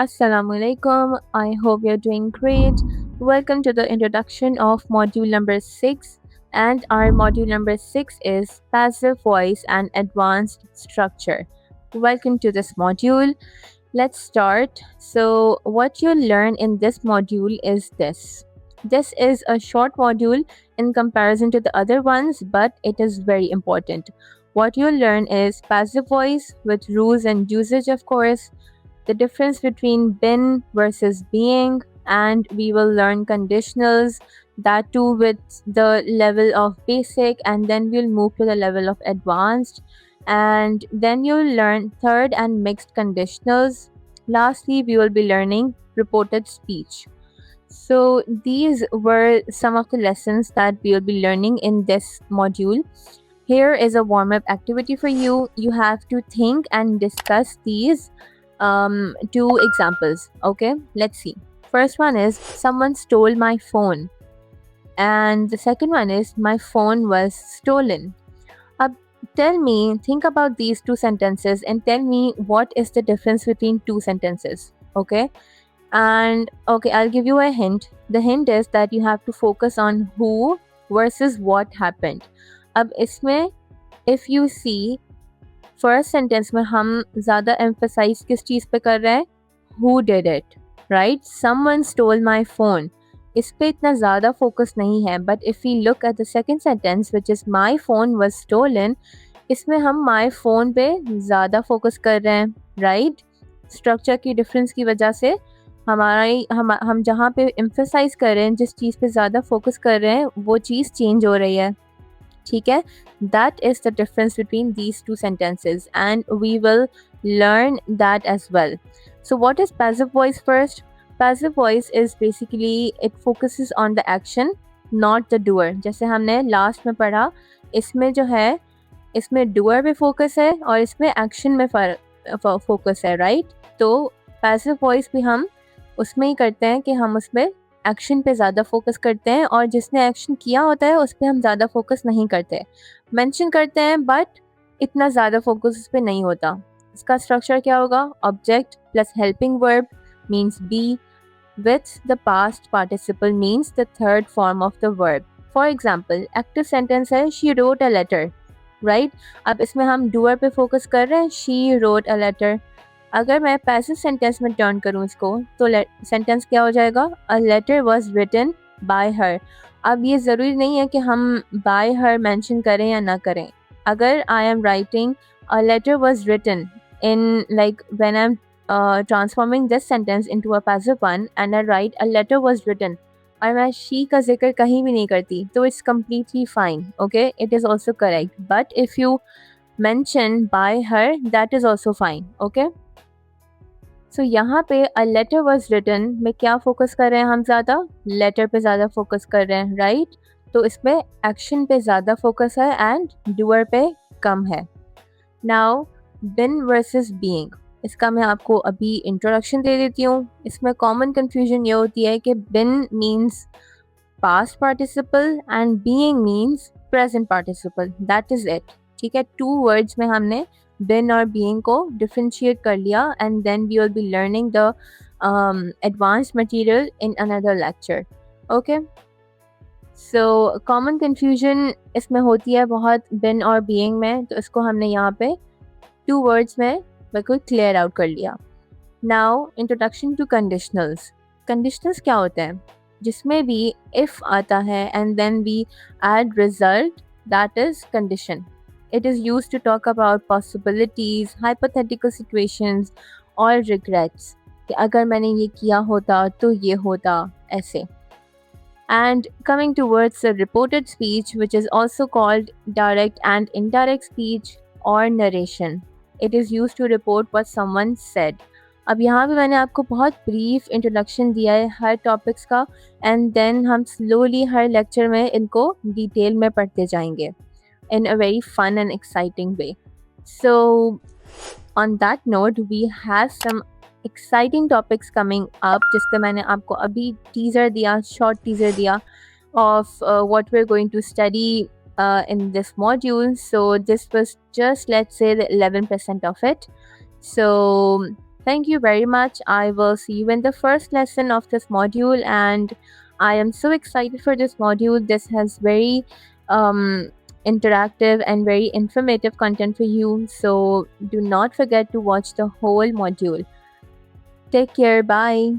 Assalamu alaikum. I hope you're doing great. Welcome to the introduction of module number 6. And our module number 6 is passive voice and advanced structure. Welcome to this module. Let's start. So, what you'll learn in this module is this. This is a short module in comparison to the other ones, but it is very important. What you'll learn is passive voice with rules and usage, of course, the difference between been versus being, and we will learn conditionals, that too with the level of basic, and then we'll move to the level of advanced, and then you'll learn third and mixed conditionals. Lastly, we will be learning reported speech. So these were some of the lessons that we will be learning in this module. Here is a warm-up activity for you. You have to think and discuss these two examples. Okay, let's see. First one is someone stole my phone, and the second one is my phone was stolen. Tell me, think about these two sentences and tell me what is the difference between two sentences. Okay, and okay, I'll give you a hint. The hint is that you have to focus on who versus what happened. अब इसमें if you see first sentence में हम ज़्यादा emphasise किस चीज़ पे कर रहे हैं? Who did it, right? Someone stole my phone. इस पे इतना ज़्यादा फोकस नहीं है, but if you look at the second sentence which is my phone was stolen, इसमें हम माई फोन पे ज़्यादा फोकस कर रहे हैं, राइट? स्ट्रक्चर की डिफरेंस की वजह से हम जहाँ पे एम्फेसाइज कर रहे हैं, जिस चीज़ पे ज़्यादा फोकस कर रहे हैं, वो चीज़ चेंज हो रही है. ठीक है, that is the difference between these two sentences, and we will learn that as well. So what is passive voice first? Passive voice is basically it focuses on the action, not the doer. जैसे हमने last में पढ़ा, इसमें जो है, इसमें doer पे focus है और इसमें action में फोकस है, राइट? तो passive voice भी हम उसमें ही करते हैं कि हम उसमें एक्शन पे ज़्यादा फोकस करते हैं, और जिसने एक्शन किया होता है उस पर हम ज़्यादा फोकस नहीं करते. मेंशन करते हैं बट इतना ज़्यादा फोकस उस पर नहीं होता. इसका स्ट्रक्चर क्या होगा? Object plus helping verb means be, with the past participle means the third form of the verb. For example, active sentence है she wrote a letter, right? अब इसमें हम डूअर पे फोकस कर रहे हैं, शी रोट अ लेटर. अगर मैं पैसिव सेंटेंस में टर्न करूँ इसको, तो सेंटेंस क्या हो जाएगा? A letter was written by her. अब ये ज़रूरी नहीं है कि हम बाय हर मेंशन करें या ना करें. अगर I am writing a letter was written in, like when I am transforming this sentence into a passive one and I write a letter was written, और मैं शी का जिक्र कहीं भी नहीं करती, तो it's completely fine. Okay, it is also correct. But if you mention by her, that is also fine. Okay, सो यहाँ पे अ लेटर वॉज रिटन में क्या फोकस कर रहे हैं हम? ज़्यादा लेटर पे ज़्यादा फोकस कर रहे हैं, राइट? तो इसमें एक्शन पे ज़्यादा फोकस है एंड डूअर पे कम है. नाउ बिन वर्सेस बीइंग, इसका मैं आपको अभी इंट्रोडक्शन दे देती हूँ. इसमें कॉमन कन्फ्यूजन ये होती है कि been means past participle and being means present participle. That is it. ठीक है, टू वर्ड्स में हमने बिन और बीइंग को डिफरेंशिएट कर लिया, and then we will be learning the advanced material in another lecture. Okay, so common confusion इसमें होती है बहुत बिन और बीइंग में, तो इसको हमने यहाँ पे टू वर्ड्स में बिल्कुल क्लियर आउट कर लिया. Now introduction to conditionals. Conditionals क्या होते हैं? जिसमें भी इफ़ आता है and then we add result, that is condition. It is used to talk about possibilities, hypothetical situations or regrets. कि अगर मैंने ये किया होता तो ये होता, ऐसे. And coming towards the reported speech, which is also called direct and indirect speech or narration. It is used to report what someone said. अब यहाँ पे मैंने आपको बहुत ब्रीफ इंट्रोडक्शन दिया है हर टॉपिक्स का, एंड देन हम स्लोली हर लेक्चर में इनको डिटेल में पढ़ते जाएंगे in a very fun and exciting way. So on that note, we have some exciting topics coming up, जिसका मैंने आपको अभी teaser दिया, short teaser दिया of what we're going to study in this module. So this was just, let's say, the 11% of it. So Thank you very much. I will see you in the first lesson of this module, and I am so excited for this module. This has very um, interactive and very informative content for you. So do not forget to watch the whole module. Take care. Bye.